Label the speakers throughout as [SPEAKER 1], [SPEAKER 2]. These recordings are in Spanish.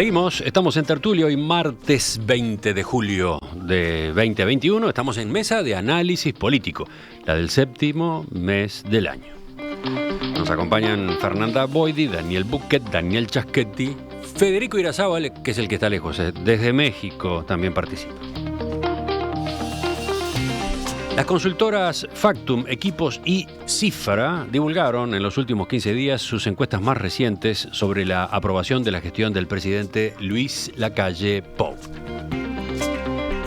[SPEAKER 1] Seguimos, estamos en tertulia hoy martes 20 de julio de 2021. Estamos en mesa de análisis político, la del séptimo mes del año. Nos acompañan Fernanda Boidi, Daniel Buquet, Daniel Chaschetti, Federico Irazábal, que es el que está lejos, desde México también participa. Las consultoras Factum, Equipos y Cifra divulgaron en los últimos 15 días sus encuestas más recientes sobre la aprobación de la gestión del presidente Luis Lacalle Pou.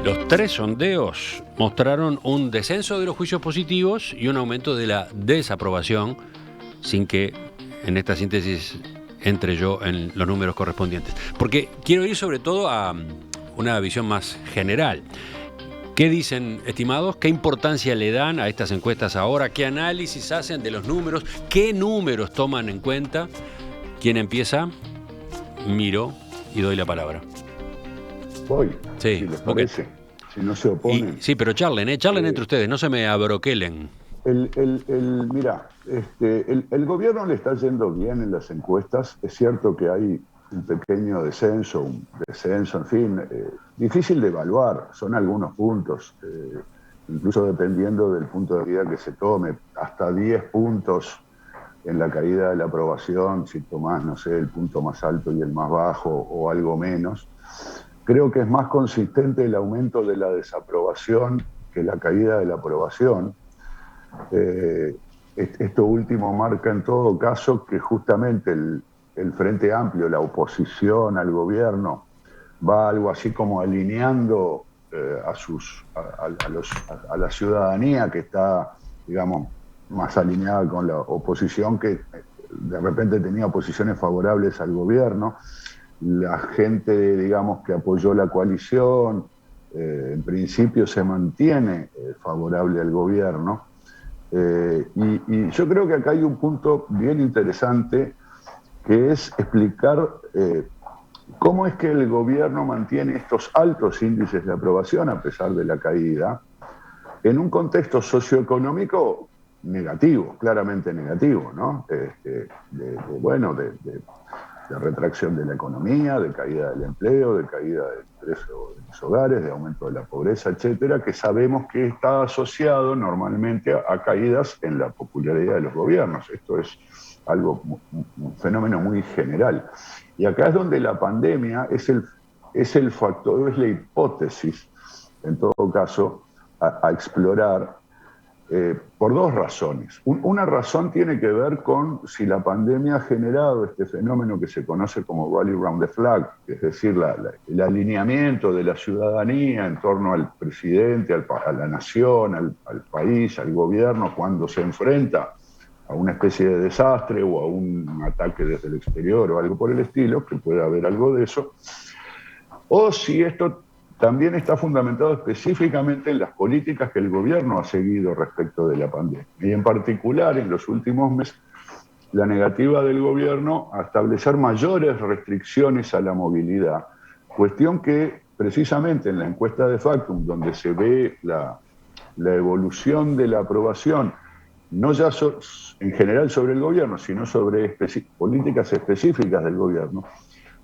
[SPEAKER 1] Los tres sondeos mostraron un descenso de los juicios positivos y un aumento de la desaprobación, sin que en esta síntesis entre yo en los números correspondientes. Porque quiero ir sobre todo a una visión más general. ¿Qué dicen, estimados? ¿Qué importancia le dan a estas encuestas ahora? ¿Qué análisis hacen de los números? ¿Qué números toman en cuenta? ¿Quién empieza? Miro y doy la palabra.
[SPEAKER 2] Voy,
[SPEAKER 1] sí,
[SPEAKER 2] si les parece, si no se oponen.
[SPEAKER 1] Sí, pero charlen entre ustedes, no se me abroquelen.
[SPEAKER 2] Mirá, el gobierno le está yendo bien en las encuestas. Es cierto que hay un pequeño descenso, en fin, difícil de evaluar, son algunos puntos, incluso dependiendo del punto de vista que se tome, hasta 10 puntos en la caída de la aprobación, si tomás, no sé, el punto más alto y el más bajo o algo menos. Creo que es más consistente el aumento de la desaprobación que la caída de la aprobación. Esto último marca en todo caso que justamente el Frente Amplio, la oposición al gobierno, va algo así como alineando a la ciudadanía que está, digamos, más alineada con la oposición, que de repente tenía posiciones favorables al gobierno. La gente, digamos, que apoyó la coalición, en principio se mantiene favorable al gobierno. Y yo creo que acá hay un punto bien interesante, que es explicar cómo es que el gobierno mantiene estos altos índices de aprobación a pesar de la caída, en un contexto socioeconómico negativo, claramente negativo, ¿no? De retracción de la economía, de caída del empleo, de caída del ingreso de los hogares, de aumento de la pobreza, etcétera, que sabemos que está asociado normalmente a caídas en la popularidad de los gobiernos. Esto es un fenómeno muy general. Y acá es donde la pandemia es el factor, es la hipótesis, en todo caso, a explorar por dos razones. Una razón tiene que ver con si la pandemia ha generado este fenómeno que se conoce como Rally Round the Flag, es decir, el alineamiento de la ciudadanía en torno al presidente, a la nación, al país, al gobierno, cuando se enfrenta a una especie de desastre o a un ataque desde el exterior o algo por el estilo, que puede haber algo de eso, o si esto también está fundamentado específicamente en las políticas que el gobierno ha seguido respecto de la pandemia. Y en particular, en los últimos meses, la negativa del gobierno a establecer mayores restricciones a la movilidad, cuestión que precisamente en la encuesta de Factum, donde se ve la evolución de la aprobación, no ya en general sobre el gobierno, sino sobre políticas específicas del gobierno,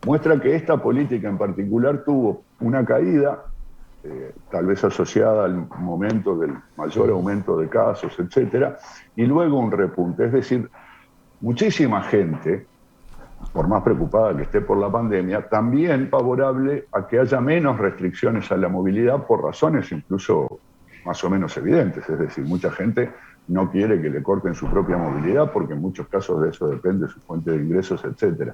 [SPEAKER 2] muestra que esta política en particular tuvo una caída, tal vez asociada al momento del mayor aumento de casos, etcétera, y luego un repunte. Es decir, muchísima gente, por más preocupada que esté por la pandemia, también favorable a que haya menos restricciones a la movilidad por razones incluso más o menos evidentes. Es decir, mucha gente no quiere que le corten su propia movilidad porque en muchos casos de eso depende su fuente de ingresos, etcétera.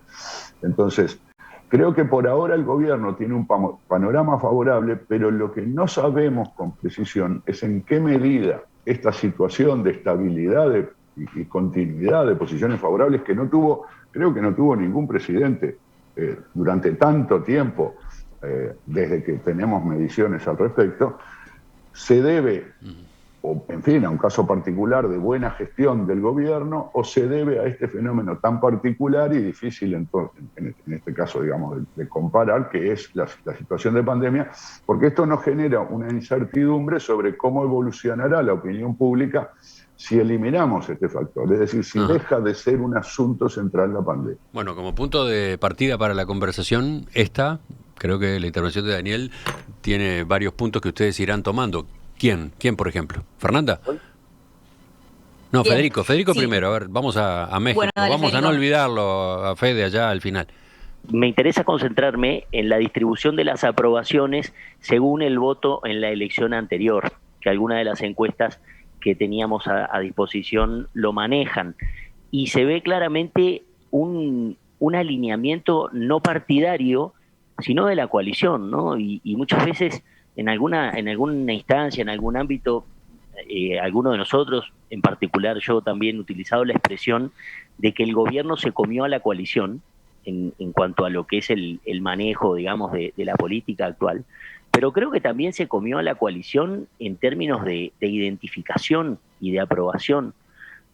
[SPEAKER 2] Entonces, creo que por ahora el gobierno tiene un panorama favorable, pero lo que no sabemos con precisión es en qué medida esta situación de estabilidad y continuidad de posiciones favorables que creo que no tuvo ningún presidente durante tanto tiempo, desde que tenemos mediciones al respecto, se debe, o en fin, a un caso particular de buena gestión del gobierno, o se debe a este fenómeno tan particular y difícil en este caso, digamos, de comparar, que es la situación de pandemia, porque esto nos genera una incertidumbre sobre cómo evolucionará la opinión pública si eliminamos este factor, es decir, si deja de ser un asunto central la pandemia.
[SPEAKER 1] Bueno, como punto de partida para la conversación, creo que la intervención de Daniel tiene varios puntos que ustedes irán tomando. ¿Quién, por ejemplo? ¿Fernanda? No,
[SPEAKER 3] Bien.
[SPEAKER 1] Federico
[SPEAKER 3] Sí.
[SPEAKER 1] primero. A ver, vamos a México.
[SPEAKER 3] Bueno, dale,
[SPEAKER 1] Vamos
[SPEAKER 3] Federico.
[SPEAKER 1] a no olvidarlo a Fede allá al final.
[SPEAKER 4] Me interesa concentrarme en la distribución de las aprobaciones según el voto en la elección anterior, que algunas de las encuestas que teníamos a disposición lo manejan. Y se ve claramente un alineamiento no partidario, sino de la coalición, ¿no? Y muchas veces en alguna instancia, en algún ámbito, alguno de nosotros, en particular yo también he utilizado la expresión de que el gobierno se comió a la coalición en cuanto a lo que es el manejo, digamos, de la política actual, pero creo que también se comió a la coalición en términos de identificación y de aprobación.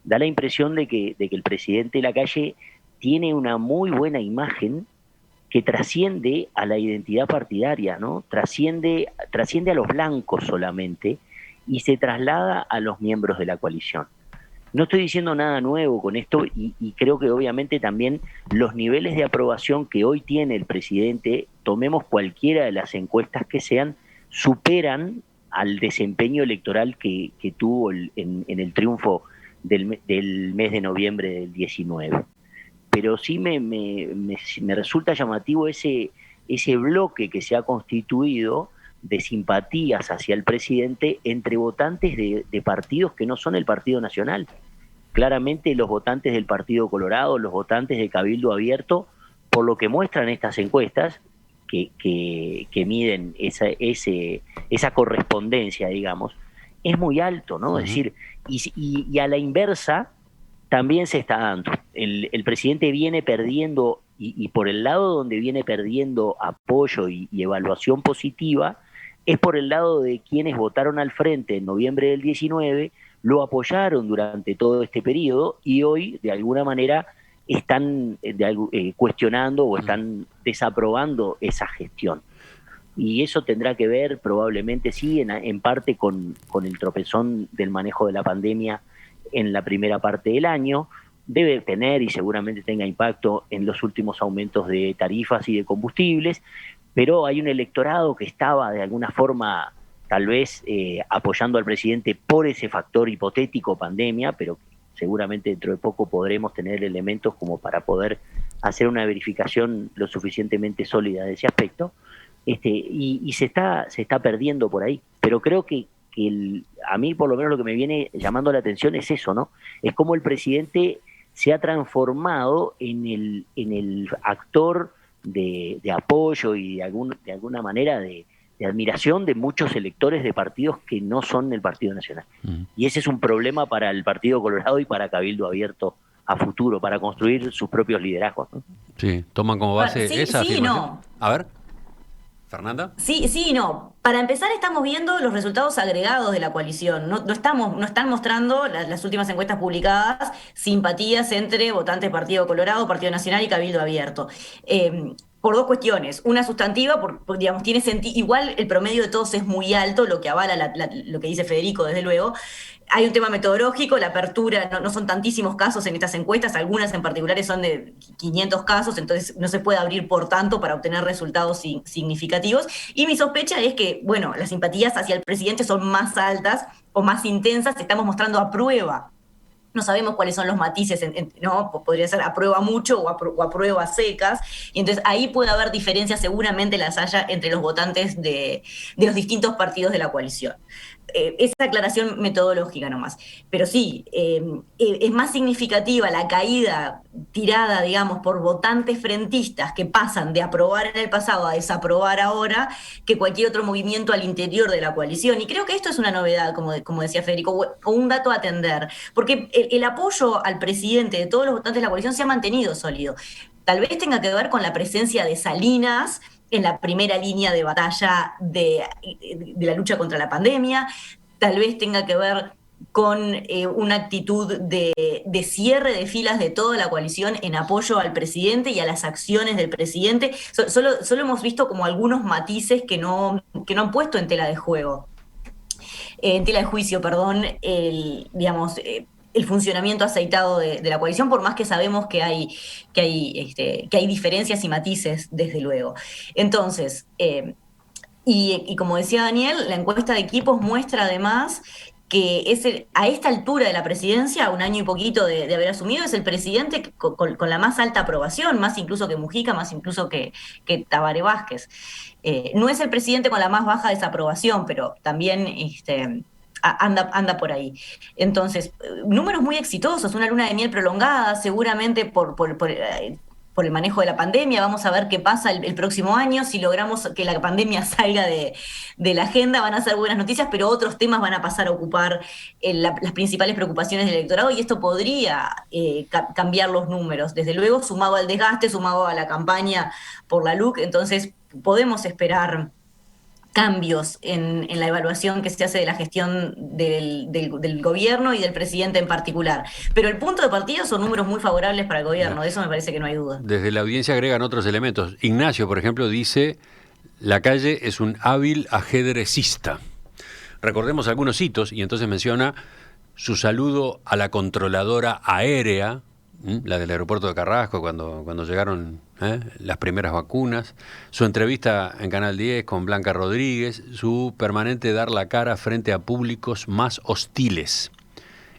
[SPEAKER 4] Da la impresión de que el presidente Lacalle tiene una muy buena imagen que trasciende a la identidad partidaria, ¿no? Trasciende a los blancos solamente y se traslada a los miembros de la coalición. No estoy diciendo nada nuevo con esto y creo que obviamente también los niveles de aprobación que hoy tiene el presidente, tomemos cualquiera de las encuestas que sean, superan al desempeño electoral que tuvo en el triunfo del mes de noviembre del 19. Pero sí me resulta llamativo ese bloque que se ha constituido de simpatías hacia el presidente entre votantes de partidos que no son el Partido Nacional. Claramente los votantes del Partido Colorado, los votantes de Cabildo Abierto, por lo que muestran estas encuestas, que miden esa correspondencia, digamos, es muy alto, ¿no? Es decir, y a la inversa también se está dando. El presidente viene perdiendo, y por el lado donde viene perdiendo apoyo y evaluación positiva, es por el lado de quienes votaron al frente en noviembre del 19, lo apoyaron durante todo este periodo y hoy, de alguna manera, están cuestionando o están desaprobando esa gestión. Y eso tendrá que ver, probablemente sí, en parte con el tropezón del manejo de la pandemia en la primera parte del año. Debe tener y seguramente tenga impacto en los últimos aumentos de tarifas y de combustibles, pero hay un electorado que estaba de alguna forma tal vez apoyando al presidente por ese factor hipotético pandemia, pero seguramente dentro de poco podremos tener elementos como para poder hacer una verificación lo suficientemente sólida de ese aspecto, y se está perdiendo por ahí. Pero creo que a mí por lo menos lo que me viene llamando la atención es eso, ¿no? Es cómo el presidente se ha transformado en el actor de apoyo y de alguna manera de admiración de muchos electores de partidos que no son del Partido Nacional. Y ese es un problema para el Partido Colorado y para Cabildo Abierto a futuro, para construir sus propios liderazgos, ¿no?
[SPEAKER 1] Sí, toman como base esa afirmación.
[SPEAKER 3] No.
[SPEAKER 1] A ver, Fernanda.
[SPEAKER 3] Sí, no. Para empezar, estamos viendo los resultados agregados de la coalición. No están mostrando las últimas encuestas publicadas simpatías entre votantes del Partido Colorado, Partido Nacional y Cabildo Abierto. Por dos cuestiones. Una sustantiva, digamos, tiene sentido. Igual el promedio de todos es muy alto, lo que avala lo que dice Federico, desde luego. Hay un tema metodológico, la apertura, no son tantísimos casos en estas encuestas, algunas en particulares son de 500 casos, entonces no se puede abrir por tanto para obtener resultados significativos. Y mi sospecha es que, bueno, las simpatías hacia el presidente son más altas o más intensas, estamos mostrando a prueba. No sabemos cuáles son los matices, ¿no? Podría ser aprueba mucho o aprueba secas, y entonces ahí puede haber diferencias, seguramente las haya entre los votantes de los distintos partidos de la coalición. Esa aclaración metodológica nomás. Pero sí, es más significativa la caída tirada, digamos, por votantes frentistas que pasan de aprobar en el pasado a desaprobar ahora que cualquier otro movimiento al interior de la coalición. Y creo que esto es una novedad, como decía Federico, o un dato a atender, porque el apoyo al presidente de todos los votantes de la coalición se ha mantenido sólido. Tal vez tenga que ver con la presencia de Salinas en la primera línea de batalla de la lucha contra la pandemia, tal vez tenga que ver con una actitud de cierre de filas de toda la coalición en apoyo al presidente y a las acciones del presidente. Solo hemos visto como algunos matices que no han puesto en tela de juego. en tela de juicio, perdón, digamos, el funcionamiento aceitado de la coalición, por más que sabemos que hay diferencias y matices, desde luego. Entonces, y como decía Daniel, la encuesta de equipos muestra además que a esta altura de la presidencia, un año y poquito de haber asumido, es el presidente con la más alta aprobación, más incluso que Mujica, más incluso que Tabaré Vázquez. No es el presidente con la más baja desaprobación, pero también anda por ahí. Entonces, números muy exitosos, una luna de miel prolongada, seguramente por el manejo de la pandemia. Vamos a ver qué pasa el próximo año. Si logramos que la pandemia salga de la agenda, van a ser buenas noticias, pero otros temas van a pasar a ocupar las principales preocupaciones del electorado, y esto podría cambiar los números. Desde luego, sumado al desgaste, sumado a la campaña por la LUC, entonces podemos esperar cambios en la evaluación que se hace de la gestión del gobierno y del presidente en particular. Pero el punto de partida son números muy favorables para el gobierno, de eso me parece que no hay duda.
[SPEAKER 1] Desde la audiencia agregan otros elementos. Ignacio, por ejemplo, dice: Lacalle es un hábil ajedrecista. Recordemos algunos hitos, y entonces menciona su saludo a la controladora aérea, la del aeropuerto de Carrasco, cuando llegaron las primeras vacunas, su entrevista en Canal 10 con Blanca Rodríguez, su permanente dar la cara frente a públicos más hostiles.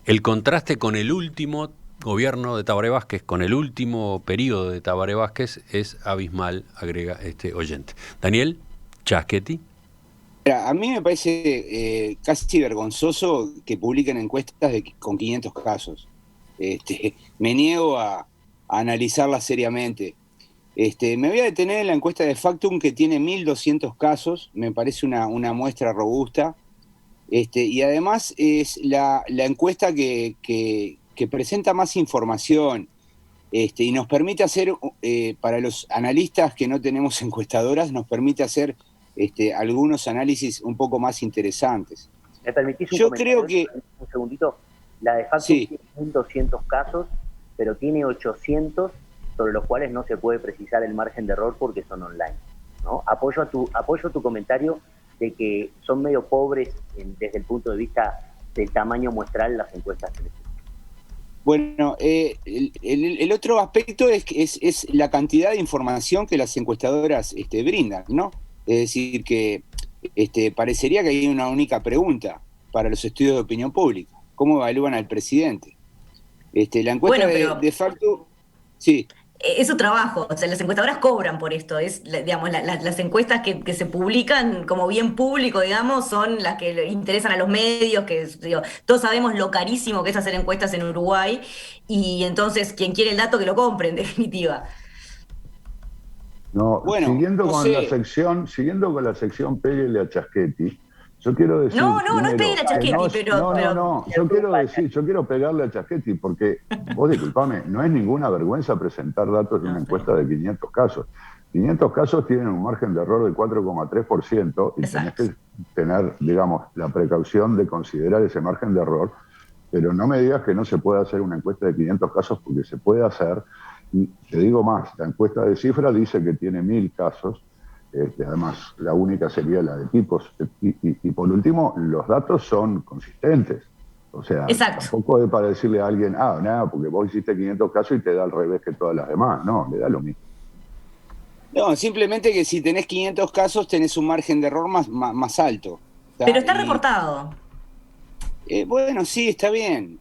[SPEAKER 1] El contraste con el último gobierno de Tabaré Vázquez, con el último periodo de Tabaré Vázquez, es abismal, agrega este oyente. Daniel Chaschetti.
[SPEAKER 5] A mí me parece casi vergonzoso que publiquen encuestas con 500 casos. Me niego a analizarlas seriamente. Me voy a detener en la encuesta de Factum, que tiene 1.200 casos, me parece una muestra robusta, y además es la encuesta que presenta más información, y nos permite hacer, para los analistas que no tenemos encuestadoras, nos permite hacer algunos análisis un poco más interesantes.
[SPEAKER 4] ¿Me permitís un
[SPEAKER 5] Yo
[SPEAKER 4] comentario?
[SPEAKER 5] creo que...
[SPEAKER 4] Un segundito. La de Factum
[SPEAKER 5] Sí.
[SPEAKER 4] tiene 1.200 casos, pero tiene 800 sobre los cuales no se puede precisar el margen de error porque son online, ¿no? Apoyo tu comentario de que son medio pobres desde el punto de vista del tamaño muestral las encuestas que les...
[SPEAKER 5] Bueno, el otro aspecto es la cantidad de información que las encuestadoras brindan, ¿no? Es decir, que parecería que hay una única pregunta para los estudios de opinión pública: ¿cómo evalúan al presidente? La encuesta de Factum, sí.
[SPEAKER 3] Es su trabajo, o sea, las encuestadoras cobran por esto, digamos, las encuestas que se publican como bien público, digamos, son las que le interesan a los medios, todos sabemos lo carísimo que es hacer encuestas en Uruguay, y entonces quien quiere el dato que lo compre, en definitiva.
[SPEAKER 2] No,
[SPEAKER 5] bueno,
[SPEAKER 2] siguiendo
[SPEAKER 5] no
[SPEAKER 2] con
[SPEAKER 5] sé.
[SPEAKER 2] la sección Péguele a Chaschetti, yo quiero decir...
[SPEAKER 3] No es Péguele a Chaschetti,
[SPEAKER 2] yo quiero pegarle a Chaschetti, porque, vos disculpame, no es ninguna vergüenza presentar datos de una encuesta de 500 casos. 500 casos tienen un margen de error del 4,3%, y tenés que tener, digamos, la precaución de considerar ese margen de error, pero no me digas que no se puede hacer una encuesta de 500 casos, porque se puede hacer. Y te digo más, la encuesta de Cifra dice que tiene 1.000 casos. Además, la única sería la de tipos. Y por último, los datos son consistentes. O sea, tampoco es para decirle a alguien, nada, porque vos hiciste 500 casos y te da al revés que todas las demás. No, le da lo mismo.
[SPEAKER 5] No, simplemente que si tenés 500 casos tenés un margen de error más alto.
[SPEAKER 3] Pero está reportado.
[SPEAKER 5] Bueno, sí, está bien,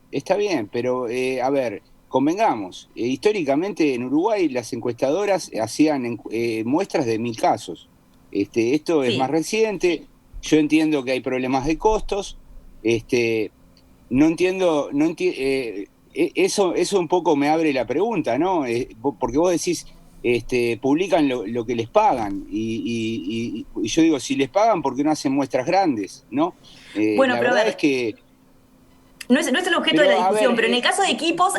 [SPEAKER 5] pero a ver, convengamos, históricamente en Uruguay las encuestadoras hacían muestras de 1.000 casos. Esto es más reciente. Yo entiendo que hay problemas de costos. No entiendo, eso un poco me abre la pregunta, ¿no? Porque vos decís, publican lo que les pagan, y yo digo, si les pagan, ¿por qué no hacen muestras grandes, no?
[SPEAKER 3] Bueno,
[SPEAKER 5] la
[SPEAKER 3] pero
[SPEAKER 5] verdad es que...
[SPEAKER 3] No es el objeto de la discusión, pero en el caso de equipos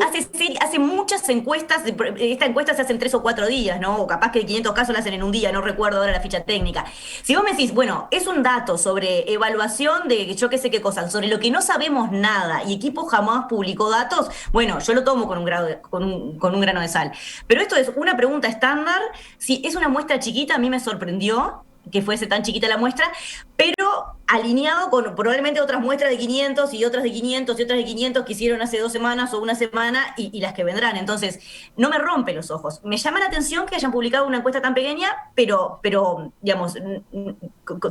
[SPEAKER 3] hace muchas encuestas, esta encuesta se hace en 3 o 4 días, ¿no? O capaz que de 500 casos la hacen en un día, no recuerdo ahora la ficha técnica. Si vos me decís, bueno, es un dato sobre evaluación de yo qué sé qué cosas, sobre lo que no sabemos nada, y equipos jamás publicó datos, bueno, yo lo tomo con un grano de sal. Pero esto es una pregunta estándar. Si es una muestra chiquita, a mí me sorprendió. que fuese tan chiquita la muestra, pero alineado con probablemente otras muestras de 500 y otras de 500 y otras de 500 que hicieron hace 2 semanas o una semana y las que vendrán. Entonces, no me rompe los ojos. Me llama la atención que hayan publicado una encuesta tan pequeña, pero digamos,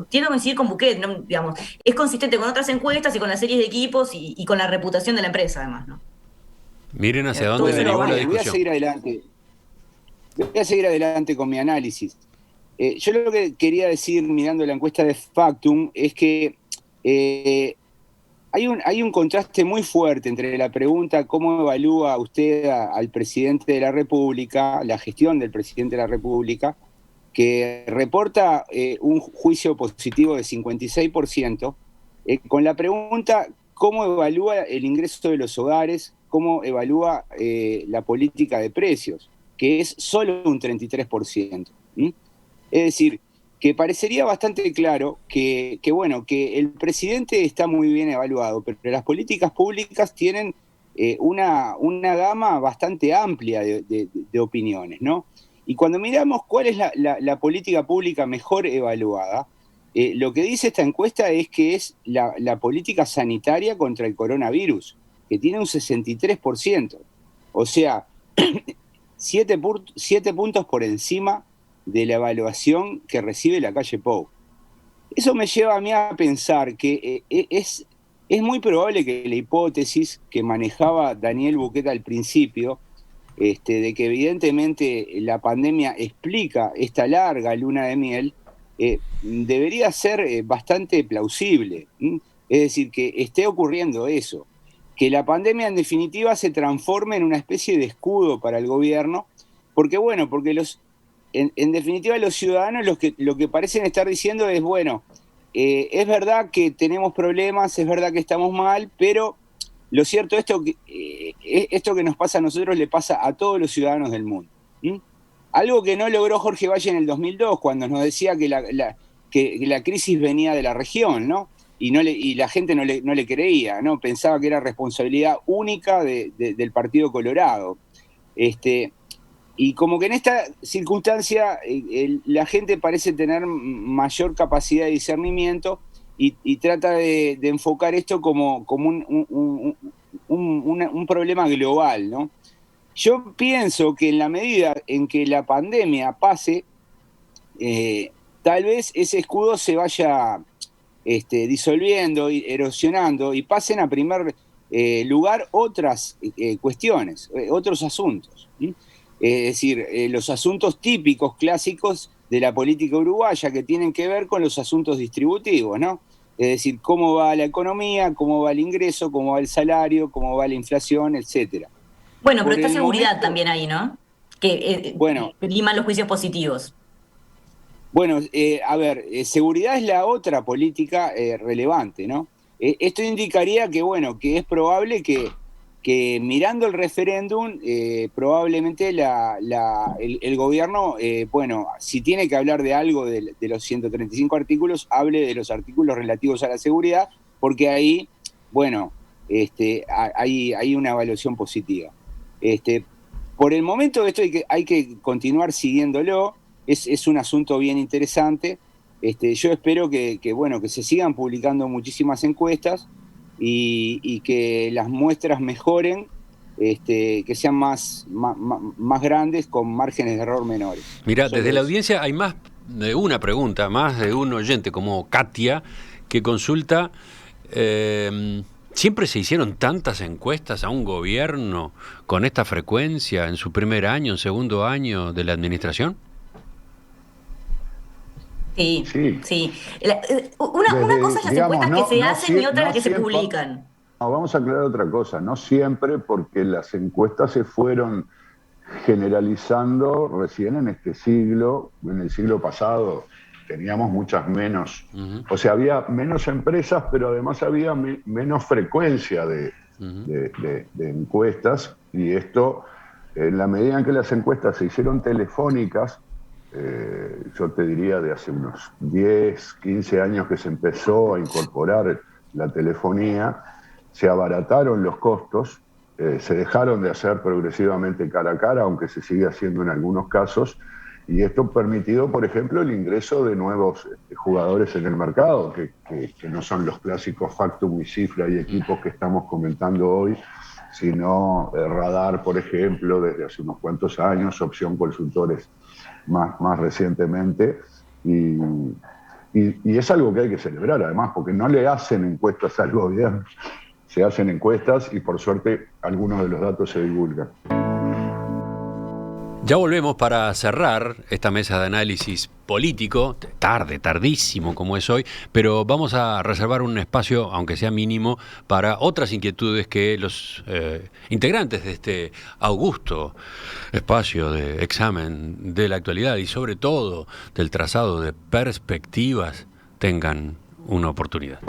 [SPEAKER 3] tiendo a coincidir con Buquet, ¿no? Digamos, es consistente con otras encuestas y con las series de equipos y con la reputación de la empresa, además, ¿no?
[SPEAKER 1] Miren hacia
[SPEAKER 3] Todo
[SPEAKER 1] dónde
[SPEAKER 3] eso
[SPEAKER 1] derivó
[SPEAKER 3] lo
[SPEAKER 1] la
[SPEAKER 3] vale.
[SPEAKER 5] Voy a
[SPEAKER 1] discusión.
[SPEAKER 5] seguir adelante. Voy a seguir adelante con mi análisis. Yo lo que quería decir, mirando la encuesta de Factum, es que hay un contraste muy fuerte entre la pregunta ¿cómo evalúa usted al presidente de la República, la gestión del presidente de la República, que reporta un juicio positivo de 56%, con la pregunta ¿cómo evalúa el ingreso de los hogares, cómo evalúa la política de precios, que es solo un 33%? Es decir, que parecería bastante claro que el presidente está muy bien evaluado, pero las políticas públicas tienen una gama bastante amplia de opiniones, ¿no? Y cuando miramos cuál es la política pública mejor evaluada, lo que dice esta encuesta es que es la política sanitaria contra el coronavirus, que tiene un 63%. O sea, 7 puntos por encima de la evaluación que recibe la calle Pou. Eso me lleva a mí a pensar que es muy probable que la hipótesis que manejaba Daniel Buquet al principio, de que evidentemente la pandemia explica esta larga luna de miel, debería ser bastante plausible. Es decir, que esté ocurriendo eso, que la pandemia en definitiva se transforme en una especie de escudo para el gobierno, porque en definitiva los ciudadanos lo que parecen estar diciendo es, es verdad que tenemos problemas, es verdad que estamos mal, pero lo cierto es que esto que nos pasa a nosotros le pasa a todos los ciudadanos del mundo. Algo que no logró Jorge Valle en el 2002, cuando nos decía que la crisis venía de la región, ¿no? Y la gente no le creía, ¿no? Pensaba que era responsabilidad única del Partido Colorado. Y como que en esta circunstancia la gente parece tener mayor capacidad de discernimiento y trata de enfocar esto como un problema global, ¿no? Yo pienso que en la medida en que la pandemia pase, tal vez ese escudo se vaya disolviendo, erosionando y pasen a primer lugar otras cuestiones, otros asuntos. Es decir, los asuntos típicos, clásicos de la política uruguaya que tienen que ver con los asuntos distributivos, ¿no? Es decir, cómo va la economía, cómo va el ingreso, cómo va el salario, cómo va la inflación, etcétera.
[SPEAKER 3] Bueno, pero está seguridad también ahí, ¿no? Que
[SPEAKER 5] bueno,
[SPEAKER 3] liman los juicios positivos.
[SPEAKER 5] Bueno, seguridad es la otra política relevante, ¿no? Esto indicaría que es probable que mirando el referéndum, probablemente el gobierno, si tiene que hablar de algo de los 135 artículos, hable de los artículos relativos a la seguridad, porque ahí, hay una evaluación positiva. Por el momento esto hay que continuar siguiéndolo, es un asunto bien interesante. Yo espero que se sigan publicando muchísimas encuestas y que las muestras mejoren, que sean más grandes con márgenes de error menores.
[SPEAKER 1] Mira, desde la audiencia hay más de una pregunta, más de un oyente como Katia, que consulta, ¿siempre se hicieron tantas encuestas a un gobierno con esta frecuencia en su primer año, en segundo año de la administración?
[SPEAKER 3] Sí. Una cosa es las encuestas que se hacen y otra las que se publican.
[SPEAKER 2] Vamos a aclarar otra cosa, no siempre, porque las encuestas se fueron generalizando recién en este siglo. En el siglo pasado teníamos muchas menos, o sea, había menos empresas, pero además había menos frecuencia de encuestas, y esto, en la medida en que las encuestas se hicieron telefónicas, yo te diría de hace unos 10, 15 años que se empezó a incorporar la telefonía, se abarataron los costos, se dejaron de hacer progresivamente cara a cara, aunque se sigue haciendo en algunos casos, Y esto ha permitido, por ejemplo, el ingreso de nuevos jugadores en el mercado, que no son los clásicos Factum y Cifra y equipos que estamos comentando hoy, sino Radar, por ejemplo, desde hace unos cuantos años, Opción Consultores más recientemente. Y es algo que hay que celebrar, además, porque no le hacen encuestas al gobierno, se hacen encuestas y por suerte algunos de los datos se divulgan.
[SPEAKER 1] Ya volvemos para cerrar esta mesa de análisis político, tardísimo como es hoy, pero vamos a reservar un espacio, aunque sea mínimo, para otras inquietudes que los integrantes de este augusto espacio de examen de la actualidad y sobre todo del trazado de perspectivas tengan una oportunidad.